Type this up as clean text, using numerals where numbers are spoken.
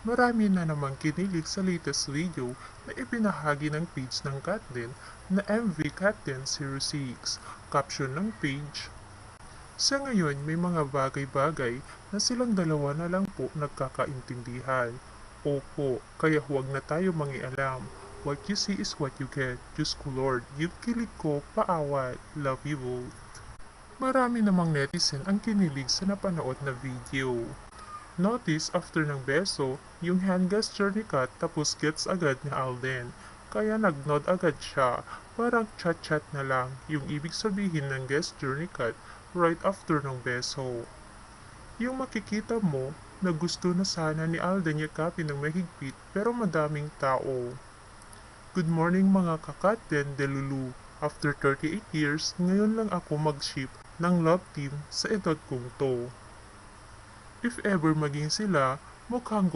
Marami na namang kinilig sa latest video na ibinahagi ng page ng Katden na MV Katden 06. Caption ng page: sa ngayon may mga bagay-bagay na silang dalawa na lang po nagkakaintindihan. Opo, kaya huwag na tayo mangialam. What you see is what you get. Diyos ko Lord, yung kilig ko, paawat. Love you both. Marami namang netizen ang kinilig sa napanood na video. Notice after ng beso, yung hand gesture ni Kat tapos gets agad ni Alden. Kaya nag-nod agad siya, parang chat-chat na lang yung ibig sabihin ng gesture ni Kat right after ng beso. Yung makikita mo na gusto na sana ni Alden yakapin ng mahigpit pero madaming tao. Good morning mga kakatden delulu. After 38 years, ngayon lang ako mag-ship ng love team sa edad kong to. If ever maging sila, mukhang